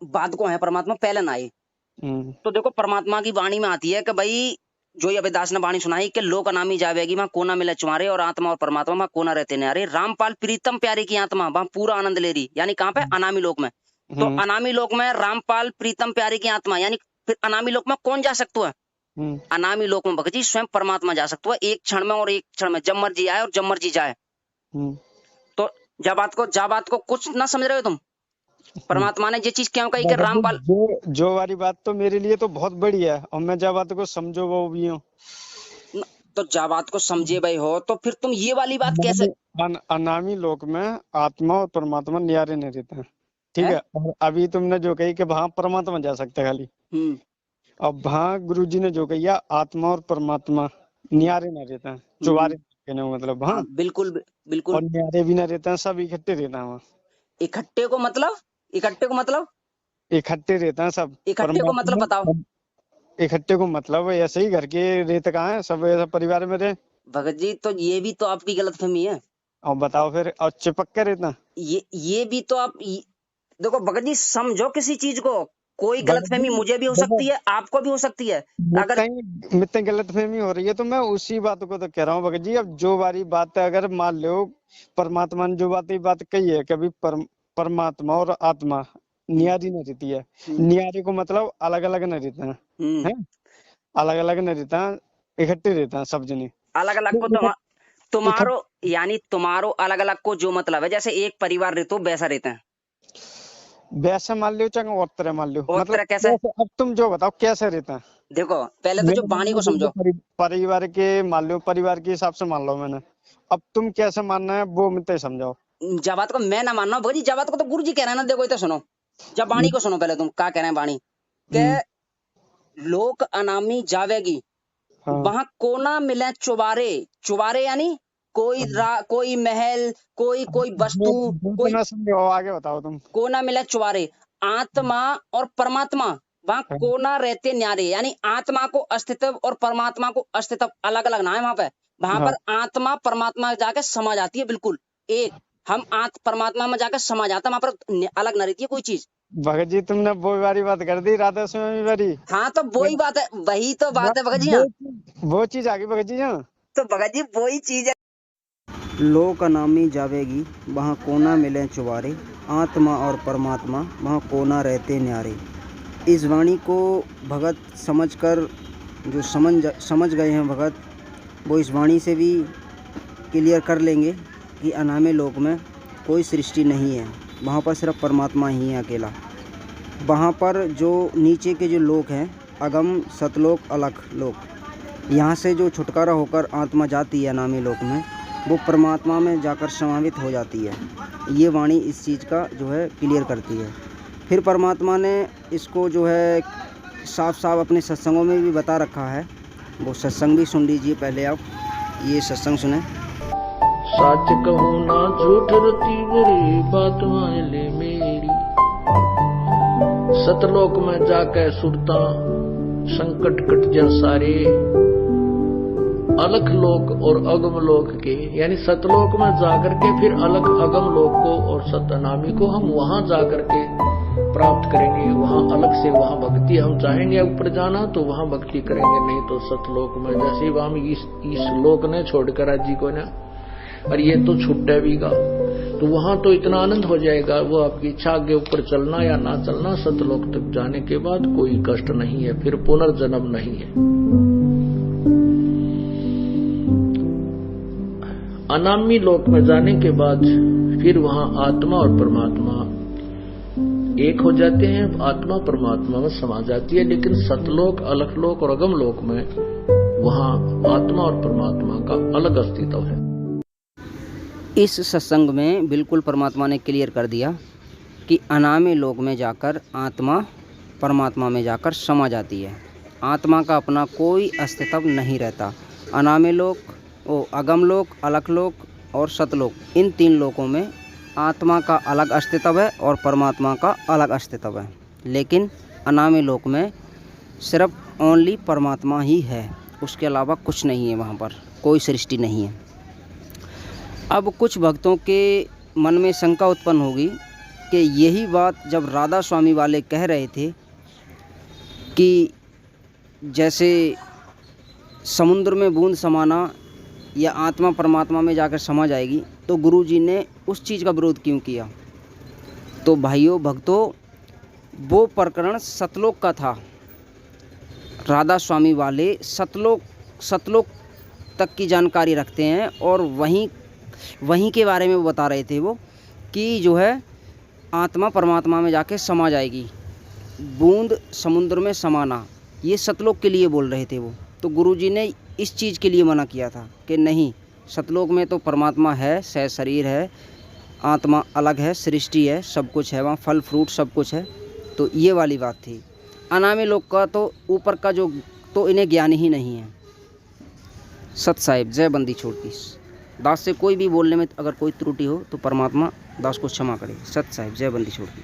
बाद को है परमात्मा, पहले ना आए। तो देखो परमात्मा की वाणी में आती है कि भाई जो ये अभिदास ने वाणी सुनाई कि लोक अनामी जावेगी वहां कोना मिले चुमारे, और आत्मा और परमात्मा वहां कोना रहते न्यारे। रामपाल प्रीतम प्यारे की आत्मा वहां पूरा आनंद ले रही, यानी कहाँ पे? अनामी लोक में। तो अनामी लोक में रामपाल प्रीतम प्यारे की आत्मा, यानी फिर अनामी लोक में कौन जा सकता है? अनामी लोक में भगत जी स्वयं परमात्मा जा सकता है, एक क्षण में, और एक क्षण में, जब मर्जी आए और जब मर्जी जाए। तो जा बात को कुछ ना समझ रहे हो तुम? परमात्मा ने ये चीज क्यों कही कि रामपाल, जो वाली बात तो मेरे लिए तो बहुत बड़ी है, और मैं जा बात को समझो वो भी हूँ। तो जा बात को समझे भाई हो, तो फिर तुम ये वाली बात कैसे? अनामी लोक में आत्मा और परमात्मा न्यारे नहीं रहते हैं, ठीक है? और अभी तुमने जो कही कि वहां परमात्मा जा सकता है खाली, अब वहां गुरुजी ने जो कही आत्मा और परमात्मा न्यारे न रहते हैं, चुबारे कहने का मतलब। हाँ बिल्कुल बिल्कुल। और न्यारे भी न रहते हैं, सब इकट्ठे रहते हैं वहाँ। इकट्ठे को मतलब? इकट्ठे को मतलब? इकट्ठे रहते हैं सब। इकट्ठे को मतलब बताओ। इकट्ठे को मतलब ऐसे ही घर के रेत कहाँ है, सब ऐसा परिवार में रहे। भगत जी तो ये भी तो आपकी गलतफहमी है। और बताओ फिर, और चिपक के रहना, ये भी तो आप देखो भगत जी, समझो किसी चीज को। कोई गलतफहमी मुझे भी हो सकती है, आपको भी हो सकती है। अगर मित्ते गलतफहमी हो रही है तो मैं उसी बात को तो कह रहा हूँ भगत जी। अब जो वाली बात है, अगर मान लो परमात्मा ने जो बात कही है, कभी परमात्मा और आत्मा न्यारी नहीं रहती है। न्यारी को मतलब अलग अलग नहीं रहते हैं, अलग अलग नहीं रहता, इकट्ठे रहता है सब जने। अलग अलग को तुम्हारो यानी तुम्हारो अलग अलग को जो मतलब है, जैसे एक परिवार रहते हो वैसा रहते हैं। वैसे मान लो चाहे और तरह मान लो, और मतलब तरह कैसे? अब तुम जो बताओ कैसे रहता है। देखो पहले तो जो वाणी को समझो। परिवार के मान लो, परिवार के हिसाब से मान लो मैंने, अब तुम कैसे मानना है वो मुझे समझाओ। जबात को मैं ना मानना भगत जी, जबात को तो गुरु जी कह रहे हैं ना। देखो ये तो सुनो, जब वाणी को सुनो पहले, तुम क्या कह रहे हैं वाणी के? लोक अनामी जावेगी वहां कोना मिले चुबारे। चुबारे यानी कोई महल, कोई वस्तु, कोई आगे बताओ तुम। कोना मिले चुबारे। आत्मा और परमात्मा वहां कोना रहते न्यारे, यानी आत्मा को अस्तित्व और परमात्मा को अस्तित्व अलग अलग ना है वहां पे। वहां पर आत्मा परमात्मा जाके समा जाती है, बिल्कुल एक। हम परमात्मा में जाकर समा जाता है, वहां पर अलग ना रहती है कोई चीज। भगत जी तुमने वो वाली बात कर दी, राधा स्वामी वाली। हाँ तो वही बात है, वही तो बात है भगत जी। हाँ वो चीज आ गई भगत जी। हाँ तो भगत जी वही चीज है। लोक अनामी जावेगी वहाँ कोना मिले चुबारे, आत्मा और परमात्मा वहाँ कोना रहते न्यारे। इस वाणी को भगत समझकर जो समझ गए हैं भगत, वो इस वाणी से भी क्लियर कर लेंगे कि अनामे लोक में कोई सृष्टि नहीं है, वहाँ पर सिर्फ परमात्मा ही है अकेला। वहाँ पर जो नीचे के जो लोक हैं, अगम, सतलोक, अलख लोक, यहाँ से जो छुटकारा होकर आत्मा जाती है अनामी लोक में, वो परमात्मा में जाकर समावित हो जाती है। ये वाणी इस चीज़ का जो है क्लियर करती है। फिर परमात्मा ने इसको जो है साफ साफ अपने सत्संगों में भी बता रखा है। वो सत्संग भी सुन लीजिए पहले आप, ये सत्संग सुने। सच कहूँ ना झूठ रती मेरी बात मान ले मेरी, सतलोक में जाके सुरता संकट कट जा सारे। अलख लोक और अगम लोक के, यानी सतलोक में जाकर के फिर अलख अगम लोक को और सतनामी को हम वहां जाकर के प्राप्त करेंगे। वहां अलग से वहां भक्ति, हम चाहेंगे ऊपर जाना तो वहां भक्ति करेंगे, नहीं तो सतलोक में। जैसे वहां इस लोक ने छोड़कर जी को ना, और ये तो छुट्टे भी गा, तो वहां तो इतना आनंद हो जाएगा। वो आपकी इच्छा आगे ऊपर चलना या ना चलना, सतलोक तक जाने के बाद कोई कष्ट नहीं है, फिर पुनर्जन्म नहीं है। अनामी लोक में जाने के बाद फिर वहां आत्मा और परमात्मा एक हो जाते हैं, आत्मा परमात्मा में समा जाती है। लेकिन सतलोक, अलखलोक और अगम लोक में वहां आत्मा और परमात्मा का अलग अस्तित्व है। इस सत्संग में बिल्कुल परमात्मा ने क्लियर कर दिया कि अनामी लोक में जाकर आत्मा परमात्मा में जाकर समा जाती है। आत्मा का अपना कोई अस्तित्व नहीं रहता। अनामी लोक, अगम लोक, अलख लोक और सतलोक, इन तीन लोकों में आत्मा का अलग अस्तित्व है और परमात्मा का अलग अस्तित्व है। लेकिन अनामी लोक में सिर्फ ओनली परमात्मा ही है, उसके अलावा कुछ नहीं है, वहाँ पर कोई सृष्टि नहीं है। अब कुछ भक्तों के मन में शंका उत्पन्न होगी कि यही बात जब राधा स्वामी वाले कह रहे थे कि जैसे समुद्र में बूंद समाना या आत्मा परमात्मा में जाकर समा जाएगी, तो गुरुजी ने उस चीज़ का विरोध क्यों किया। तो भाइयों भक्तों, वो प्रकरण सतलोक का था। राधा स्वामी वाले सतलोक तक की जानकारी रखते हैं और वहीं के बारे में वो बता रहे थे वो कि जो है आत्मा परमात्मा में जाके समा जाएगी, बूंद समुद्र में समाना, ये सतलोक के लिए बोल रहे थे वो। तो गुरुजी ने इस चीज़ के लिए मना किया था कि नहीं, सतलोक में तो परमात्मा है, सह शरीर है, आत्मा अलग है, सृष्टि है, सब कुछ है, वहाँ फल फ्रूट सब कुछ है। तो ये वाली बात थी। अनामी लोक का तो ऊपर का जो, तो इन्हें ज्ञान ही नहीं है। सत साहिब, जय बंदी छोड़ की। दास से कोई भी बोलने में अगर कोई त्रुटि हो तो परमात्मा दास को क्षमा करे। सत साहिब, जय बंदी छोड़ की।